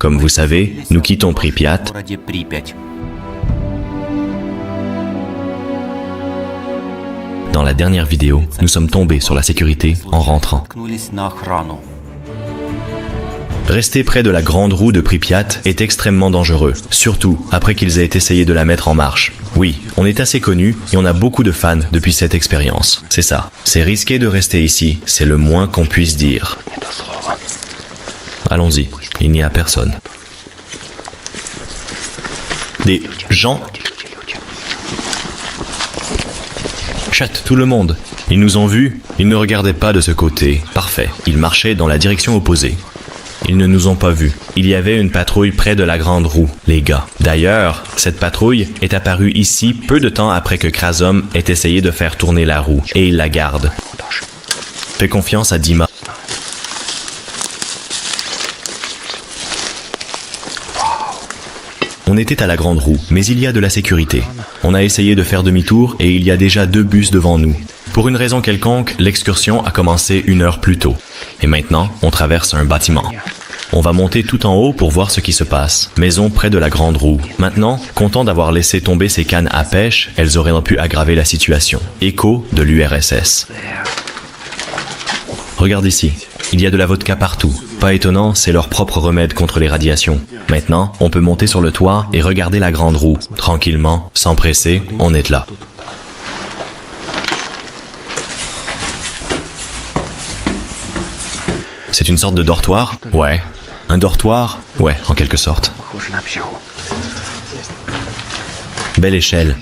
Comme vous savez, nous quittons Pripyat. Dans la dernière vidéo, nous sommes tombés sur la sécurité en rentrant. Rester près de la grande roue de Pripyat est extrêmement dangereux, surtout après qu'ils aient essayé de la mettre en marche. Oui, on est assez connus et on a beaucoup de fans depuis cette expérience. C'est ça. C'est risqué de rester ici, c'est le moins qu'on puisse dire. Allons-y, il n'y a personne. Des gens... Chut, tout le monde. Ils nous ont vus, ils ne regardaient pas de ce côté. Parfait, ils marchaient dans la direction opposée. Ils ne nous ont pas vus. Il y avait une patrouille près de la grande roue, les gars. D'ailleurs, cette patrouille est apparue ici peu de temps après que Krasom ait essayé de faire tourner la roue, et il la garde. Fais confiance à Dima. On était à la grande roue, mais il y a de la sécurité. On a essayé de faire demi-tour et il y a déjà 2 bus devant nous. Pour une raison quelconque, l'excursion a commencé 1 heure plus tôt. Et maintenant, on traverse un bâtiment. On va monter tout en haut pour voir ce qui se passe. Maison près de la grande roue. Maintenant, content d'avoir laissé tomber ces cannes à pêche, elles auraient pu aggraver la situation. Écho de l'URSS. Regarde ici. Il y a de la vodka partout. Pas étonnant, c'est leur propre remède contre les radiations. Maintenant, on peut monter sur le toit et regarder la grande roue. Tranquillement, sans presser, on est là. C'est une sorte de dortoir? Ouais. Un dortoir? Ouais, en quelque sorte. Belle échelle.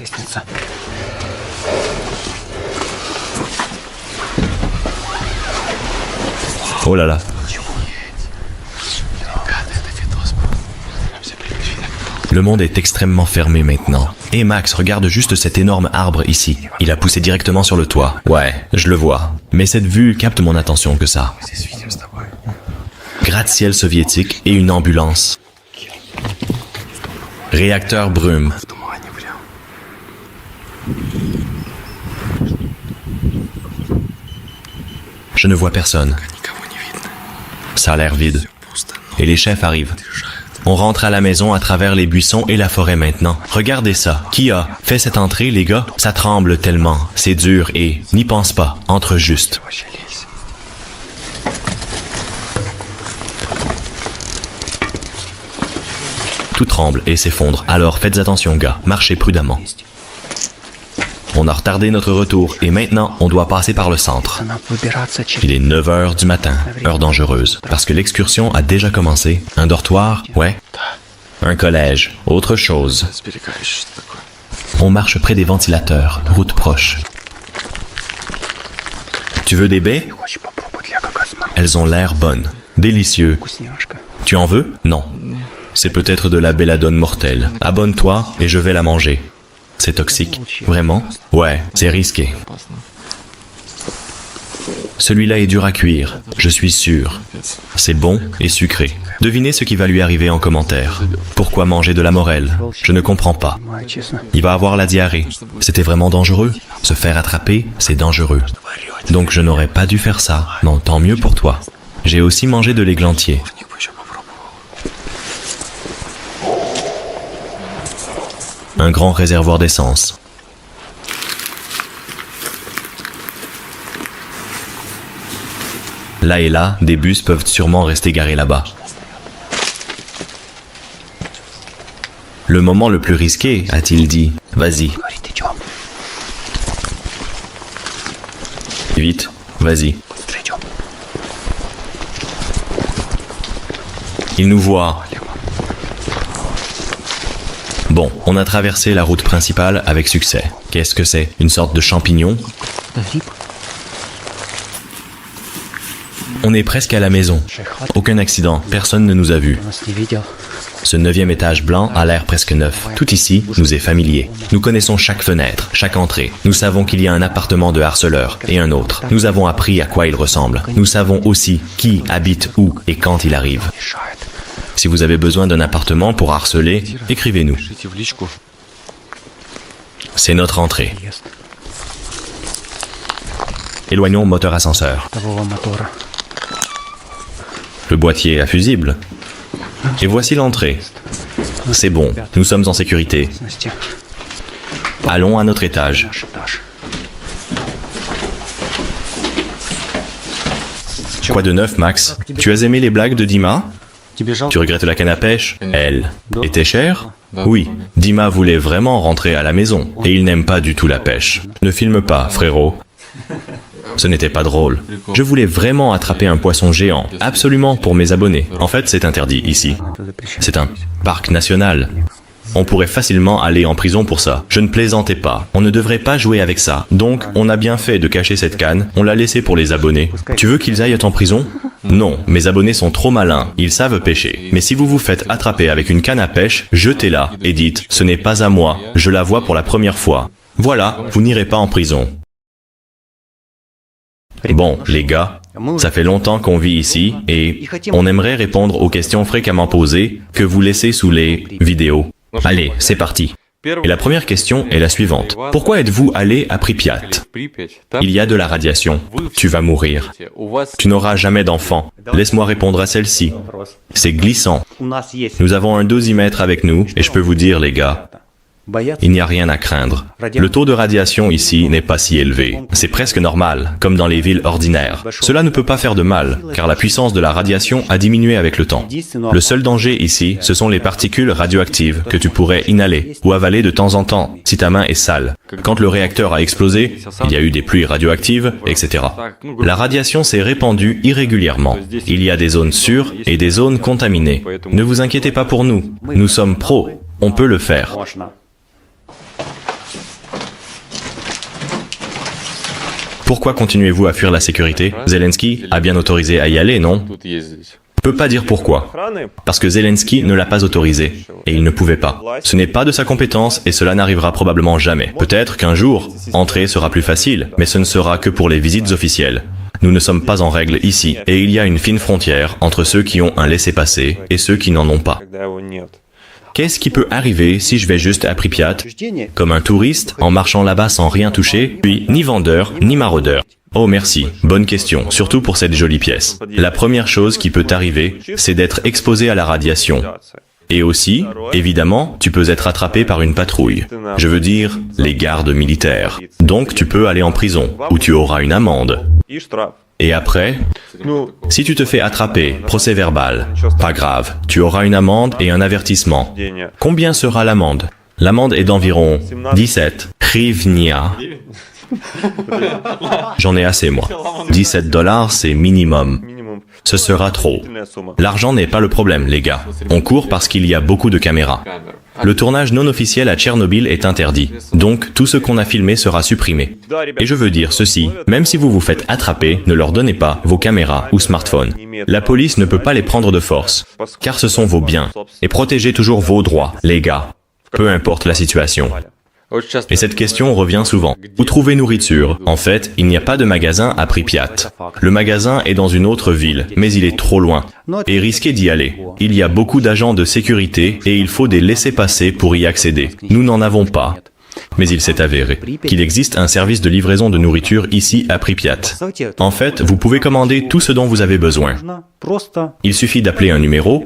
Oh là là. Le monde est extrêmement fermé maintenant. Et Max, regarde juste cet énorme arbre ici. Il a poussé directement sur le toit. Ouais, je le vois. Mais cette vue capte mon attention que ça. Gratte-ciel soviétique et une ambulance. Réacteur brume. Je ne vois personne. Ça a l'air vide. Et les chefs arrivent. On rentre à la maison à travers les buissons et la forêt maintenant. Regardez ça. Qui a fait cette entrée, les gars? Ça tremble tellement. C'est dur et... N'y pense pas. Entre juste. Tout tremble et s'effondre. Alors faites attention, gars. Marchez prudemment. On a retardé notre retour et maintenant, on doit passer par le centre. Il est 9 heures du matin, heure dangereuse, parce que l'excursion a déjà commencé. Un dortoir? Ouais. Un collège? Autre chose. On marche près des ventilateurs, route proche. Tu veux des baies? Elles ont l'air bonnes. Délicieux. Tu en veux? Non. C'est peut-être de la belladone mortelle. Abonne-toi et je vais la manger. C'est toxique. Vraiment? Ouais, c'est risqué. Celui-là est dur à cuire, je suis sûr. C'est bon et sucré. Devinez ce qui va lui arriver en commentaire. Pourquoi manger de la morelle? Je ne comprends pas. Il va avoir la diarrhée. C'était vraiment dangereux? Se faire attraper, c'est dangereux. Donc je n'aurais pas dû faire ça. Non, tant mieux pour toi. J'ai aussi mangé de l'églantier. Un grand réservoir d'essence. Là et là, des bus peuvent sûrement rester garés là-bas. Le moment le plus risqué, a-t-il dit. Vas-y. Vite, vas-y. Il nous voit. Bon, on a traversé la route principale avec succès. Qu'est-ce que c'est? Une sorte de champignon? On est presque à la maison. Aucun accident, personne ne nous a vus. Ce 9e étage blanc a l'air presque neuf. Tout ici nous est familier. Nous connaissons chaque fenêtre, chaque entrée. Nous savons qu'il y a un appartement de harceleur et un autre. Nous avons appris à quoi il ressemble. Nous savons aussi qui habite où et quand il arrive. Si vous avez besoin d'un appartement pour harceler, écrivez-nous. C'est notre entrée. Éloignons moteur ascenseur. Le boîtier à fusible. Et voici l'entrée. C'est bon, nous sommes en sécurité. Allons à notre étage. Quoi de neuf, Max? Tu as aimé les blagues de Dima? Tu regrettes la canne à pêche? Elle était chère? Oui, Dima voulait vraiment rentrer à la maison, et il n'aime pas du tout la pêche. Ne filme pas, frérot. Ce n'était pas drôle. Je voulais vraiment attraper un poisson géant, absolument pour mes abonnés. En fait, c'est interdit ici. C'est un parc national. On pourrait facilement aller en prison pour ça. Je ne plaisantais pas. On ne devrait pas jouer avec ça. Donc, on a bien fait de cacher cette canne. On l'a laissée pour les abonnés. Tu veux qu'ils aillent en prison? Non, mes abonnés sont trop malins. Ils savent pêcher. Mais si vous vous faites attraper avec une canne à pêche, jetez-la et dites « Ce n'est pas à moi. Je la vois pour la première fois. » Voilà, vous n'irez pas en prison. Bon, les gars, ça fait longtemps qu'on vit ici et on aimerait répondre aux questions fréquemment posées que vous laissez sous les vidéos. Allez, c'est parti. Et la première question est la suivante. Pourquoi êtes-vous allé à Pripyat? Il y a de la radiation. Tu vas mourir. Tu n'auras jamais d'enfant. Laisse-moi répondre à celle-ci. C'est glissant. Nous avons un dosimètre avec nous et je peux vous dire, les gars, il n'y a rien à craindre. Le taux de radiation ici n'est pas si élevé. C'est presque normal, comme dans les villes ordinaires. Cela ne peut pas faire de mal, car la puissance de la radiation a diminué avec le temps. Le seul danger ici, ce sont les particules radioactives que tu pourrais inhaler ou avaler de temps en temps, si ta main est sale. Quand le réacteur a explosé, il y a eu des pluies radioactives, etc. La radiation s'est répandue irrégulièrement. Il y a des zones sûres et des zones contaminées. Ne vous inquiétez pas pour nous. Nous sommes pros. On peut le faire. Pourquoi continuez-vous à fuir la sécurité? Zelensky a bien autorisé à y aller, non? Peut pas dire pourquoi. Parce que Zelensky ne l'a pas autorisé. Et il ne pouvait pas. Ce n'est pas de sa compétence et cela n'arrivera probablement jamais. Peut-être qu'un jour, entrer sera plus facile, mais ce ne sera que pour les visites officielles. Nous ne sommes pas en règle ici, et il y a une fine frontière entre ceux qui ont un laissez-passer et ceux qui n'en ont pas. Qu'est-ce qui peut arriver si je vais juste à Pripyat, comme un touriste, en marchant là-bas sans rien toucher, puis ni vendeur, ni maraudeur? Oh merci, bonne question, surtout pour cette jolie pièce. La première chose qui peut t'arriver, c'est d'être exposé à la radiation. Et aussi, évidemment, tu peux être attrapé par une patrouille. Je veux dire, les gardes militaires. Donc tu peux aller en prison, où tu auras une amende. Et après, si tu te fais attraper, procès verbal, pas grave, tu auras une amende et un avertissement. Combien sera l'amende? L'amende est d'environ 17 hryvnia. J'en ai assez, moi. 17 $, c'est minimum. Ce sera trop. L'argent n'est pas le problème, les gars. On court parce qu'il y a beaucoup de caméras. Le tournage non officiel à Tchernobyl est interdit, donc tout ce qu'on a filmé sera supprimé. Et je veux dire ceci, même si vous vous faites attraper, ne leur donnez pas vos caméras ou smartphones. La police ne peut pas les prendre de force, car ce sont vos biens. Et protégez toujours vos droits, les gars, peu importe la situation. Et cette question revient souvent. Où trouver nourriture? En fait, il n'y a pas de magasin à Pripyat. Le magasin est dans une autre ville, mais il est trop loin. Et risqué d'y aller. Il y a beaucoup d'agents de sécurité et il faut des laissez-passer pour y accéder. Nous n'en avons pas. Mais il s'est avéré qu'il existe un service de livraison de nourriture ici à Pripyat. En fait, vous pouvez commander tout ce dont vous avez besoin. Il suffit d'appeler un numéro,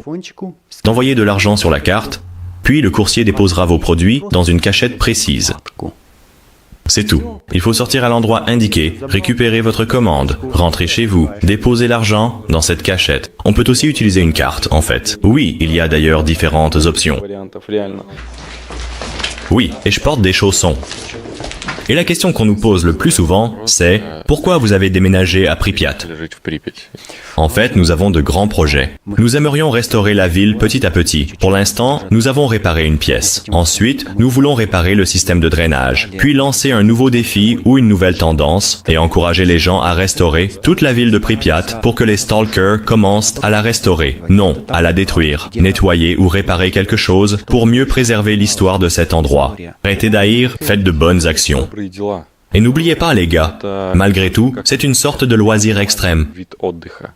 d'envoyer de l'argent sur la carte, puis le coursier déposera vos produits dans une cachette précise. C'est tout. Il faut sortir à l'endroit indiqué, récupérer votre commande, rentrer chez vous, déposer l'argent dans cette cachette. On peut aussi utiliser une carte, en fait. Oui, il y a d'ailleurs différentes options. Oui, et je porte des chaussons. Et la question qu'on nous pose le plus souvent, c'est « Pourquoi vous avez déménagé à Pripyat ?» En fait, nous avons de grands projets. Nous aimerions restaurer la ville petit à petit. Pour l'instant, nous avons réparé une pièce. Ensuite, nous voulons réparer le système de drainage, puis lancer un nouveau défi ou une nouvelle tendance et encourager les gens à restaurer toute la ville de Pripyat pour que les stalkers commencent à la restaurer, non à la détruire, nettoyer ou réparer quelque chose pour mieux préserver l'histoire de cet endroit. Arrêtez d'haïr, faites de bonnes actions. Et n'oubliez pas, les gars, malgré tout, c'est une sorte de loisir extrême.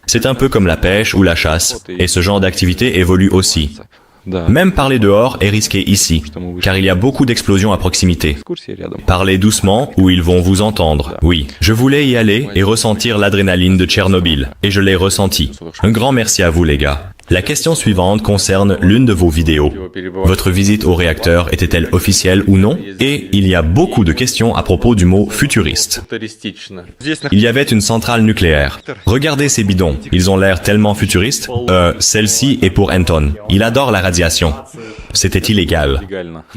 C'est un peu comme la pêche ou la chasse, et ce genre d'activité évolue aussi. Même parler dehors est risqué ici, car il y a beaucoup d'explosions à proximité. Parlez doucement ou ils vont vous entendre. Oui, je voulais y aller et ressentir l'adrénaline de Tchernobyl, et je l'ai ressenti. Un grand merci à vous, les gars. La question suivante concerne l'une de vos vidéos. Votre visite au réacteur était-elle officielle ou non? Et il y a beaucoup de questions à propos du mot futuriste. Il y avait une centrale nucléaire. Regardez ces bidons, ils ont l'air tellement futuristes. Celle-ci est pour Anton. Il adore la radiation. C'était illégal.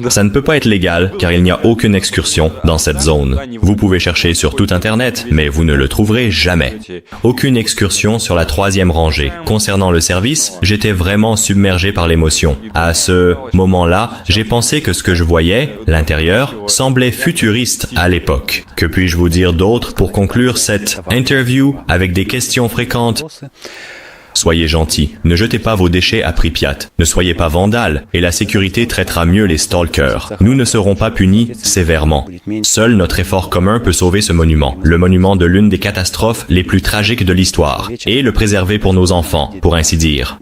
Ça ne peut pas être légal car il n'y a aucune excursion dans cette zone. Vous pouvez chercher sur tout Internet, mais vous ne le trouverez jamais. Aucune excursion sur la 3e rangée. Concernant le service, j'étais vraiment submergé par l'émotion. À ce moment-là, j'ai pensé que ce que je voyais, l'intérieur, semblait futuriste à l'époque. Que puis-je vous dire d'autre pour conclure cette interview avec des questions fréquentes? Soyez gentils, ne jetez pas vos déchets à Pripyat, ne soyez pas vandales, et la sécurité traitera mieux les stalkers. Nous ne serons pas punis sévèrement. Seul notre effort commun peut sauver ce monument, le monument de l'une des catastrophes les plus tragiques de l'histoire, et le préserver pour nos enfants, pour ainsi dire.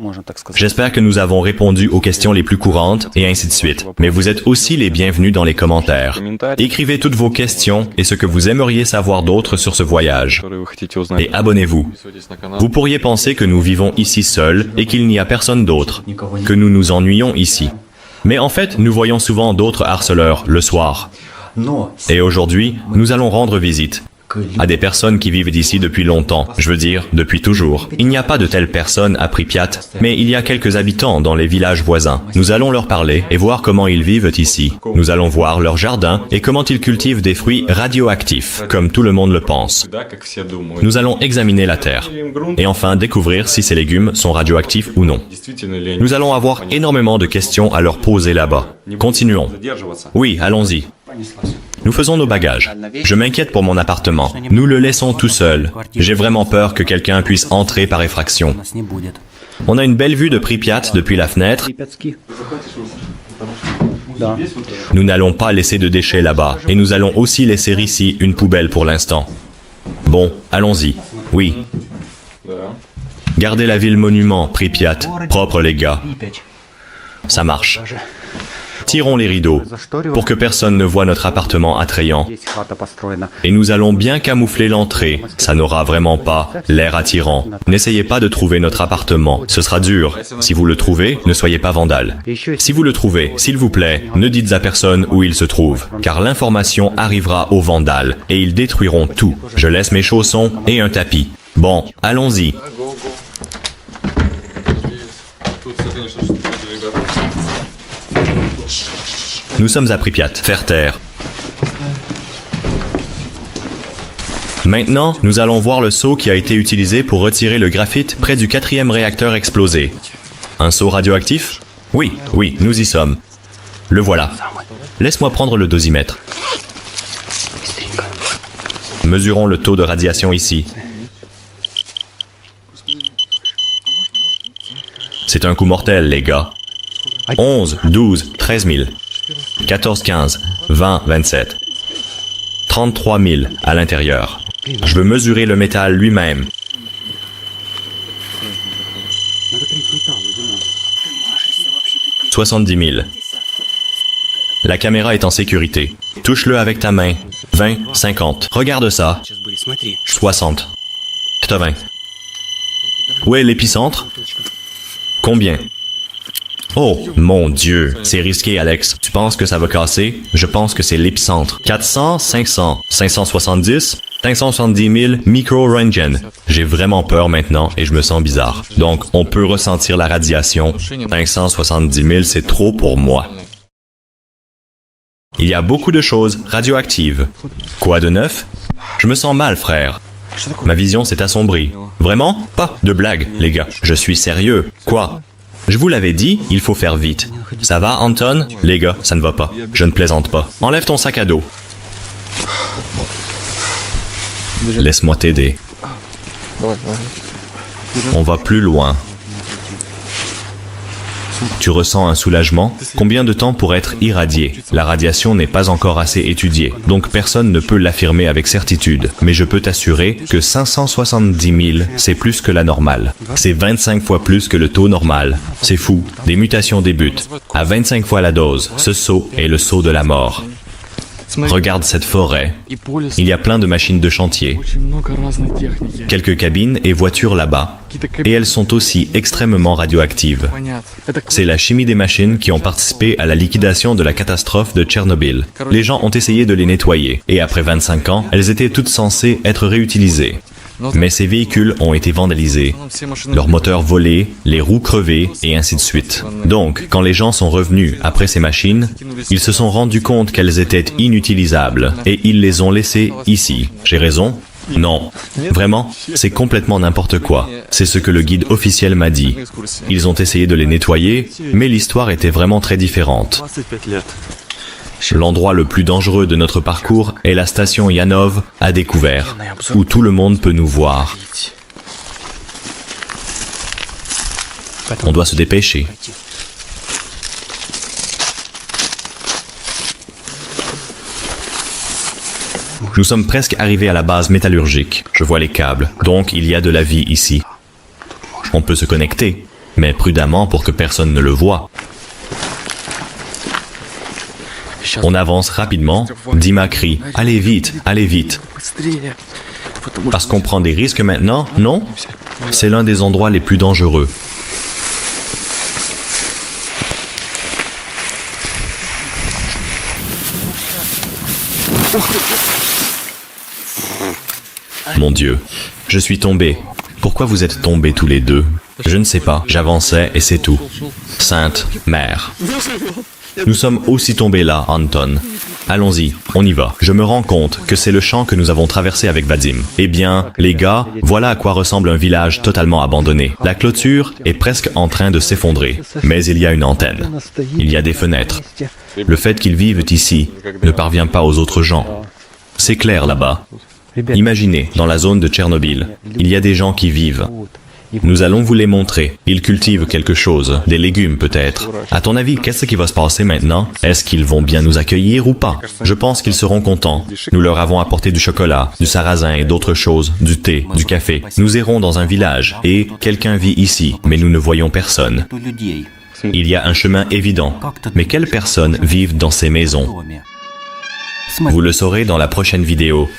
J'espère que nous avons répondu aux questions les plus courantes, et ainsi de suite. Mais vous êtes aussi les bienvenus dans les commentaires. Écrivez toutes vos questions et ce que vous aimeriez savoir d'autre sur ce voyage. Et abonnez-vous. Vous pourriez penser que nous vivons ici seuls et qu'il n'y a personne d'autre, que nous nous ennuyons ici. Mais en fait, nous voyons souvent d'autres harceleurs le soir. Et aujourd'hui, nous allons rendre visite à des personnes qui vivent ici depuis longtemps, je veux dire, depuis toujours. Il n'y a pas de telles personnes à Pripyat, mais il y a quelques habitants dans les villages voisins. Nous allons leur parler et voir comment ils vivent ici. Nous allons voir leur jardin et comment ils cultivent des fruits radioactifs, comme tout le monde le pense. Nous allons examiner la terre et enfin découvrir si ces légumes sont radioactifs ou non. Nous allons avoir énormément de questions à leur poser là-bas. Continuons. Oui, allons-y. Nous faisons nos bagages. Je m'inquiète pour mon appartement. Nous le laissons tout seul. J'ai vraiment peur que quelqu'un puisse entrer par effraction. On a une belle vue de Pripyat depuis la fenêtre. Nous n'allons pas laisser de déchets là-bas. Et nous allons aussi laisser ici une poubelle pour l'instant. Bon, allons-y. Oui. Gardez la ville monument, Pripyat. Propre, les gars. Ça marche. Tirons les rideaux pour que personne ne voie notre appartement attrayant. Et nous allons bien camoufler l'entrée. Ça n'aura vraiment pas l'air attirant. N'essayez pas de trouver notre appartement. Ce sera dur. Si vous le trouvez, ne soyez pas vandale. Si vous le trouvez, s'il vous plaît, ne dites à personne où il se trouve, car l'information arrivera aux vandales et ils détruiront tout. Je laisse mes chaussons et un tapis. Bon, allons-y. Nous sommes à Pripyat, faire taire. Maintenant, nous allons voir le seau qui a été utilisé pour retirer le graphite près du 4e réacteur explosé. Un seau radioactif? Oui, nous y sommes. Le voilà. Laisse-moi prendre le dosimètre. Mesurons le taux de radiation ici. C'est un coup mortel, les gars. 11, 12, 13 000. 14, 15, 20, 27. 33 000 à l'intérieur. Je veux mesurer le métal lui-même. « 70 000. La caméra est en sécurité. Touche-le avec ta main. 20, 50. Regarde ça. 60. 80. Où est l'épicentre? Combien? Oh, mon Dieu, c'est risqué, Alex. Tu penses que ça va casser? Je pense que c'est l'épicentre. 400, 500, 570, 570 000 micro-roentgen. J'ai vraiment peur maintenant et je me sens bizarre. Donc, on peut ressentir la radiation. 570 000, c'est trop pour moi. Il y a beaucoup de choses radioactives. Quoi de neuf? Je me sens mal, frère. Ma vision s'est assombrie. Vraiment? Pas de blague, les gars. Je suis sérieux. Quoi? Je vous l'avais dit, il faut faire vite. Ça va, Anton? Les gars, ça ne va pas. Je ne plaisante pas. Enlève ton sac à dos. Laisse-moi t'aider. On va plus loin. Tu ressens un soulagement? Combien de temps pour être irradié? La radiation n'est pas encore assez étudiée, donc personne ne peut l'affirmer avec certitude. Mais je peux t'assurer que 570 000, c'est plus que la normale. C'est 25 fois plus que le taux normal. C'est fou. Des mutations débutent. À 25 fois la dose, ce saut est le saut de la mort. Regarde cette forêt. Il y a plein de machines de chantier, quelques cabines et voitures là-bas. Et elles sont aussi extrêmement radioactives. C'est la chimie des machines qui ont participé à la liquidation de la catastrophe de Tchernobyl. Les gens ont essayé de les nettoyer, et après 25 ans, elles étaient toutes censées être réutilisées. Mais ces véhicules ont été vandalisés, leurs moteurs volés, les roues crevées, et ainsi de suite. Donc, quand les gens sont revenus après ces machines, ils se sont rendus compte qu'elles étaient inutilisables, et ils les ont laissées ici. J'ai raison? Non. Vraiment, c'est complètement n'importe quoi. C'est ce que le guide officiel m'a dit. Ils ont essayé de les nettoyer, mais l'histoire était vraiment très différente. L'endroit le plus dangereux de notre parcours est la station Yanov à découvert, où tout le monde peut nous voir. On doit se dépêcher. Nous sommes presque arrivés à la base métallurgique. Je vois les câbles, donc il y a de la vie ici. On peut se connecter, mais prudemment pour que personne ne le voie. On avance rapidement. Dima crie « Allez vite, allez vite !» Parce qu'on prend des risques maintenant, non? C'est l'un des endroits les plus dangereux. Mon Dieu, je suis tombé. Pourquoi vous êtes tombés tous les deux? Je ne sais pas, j'avançais et c'est tout. Sainte Mère. Nous sommes aussi tombés là, Anton. Allons-y, on y va. Je me rends compte que c'est le champ que nous avons traversé avec Vadim. Eh bien, les gars, voilà à quoi ressemble un village totalement abandonné. La clôture est presque en train de s'effondrer, mais il y a une antenne. Il y a des fenêtres. Le fait qu'ils vivent ici ne parvient pas aux autres gens. C'est clair là-bas. Imaginez, dans la zone de Tchernobyl, il y a des gens qui vivent. Nous allons vous les montrer. Ils cultivent quelque chose, des légumes peut-être. À ton avis, qu'est-ce qui va se passer maintenant? Est-ce qu'ils vont bien nous accueillir ou pas? Je pense qu'ils seront contents. Nous leur avons apporté du chocolat, du sarrasin et d'autres choses, du thé, du café. Nous errons dans un village et quelqu'un vit ici, mais nous ne voyons personne. Il y a un chemin évident. Mais quelles personnes vivent dans ces maisons? Vous le saurez dans la prochaine vidéo.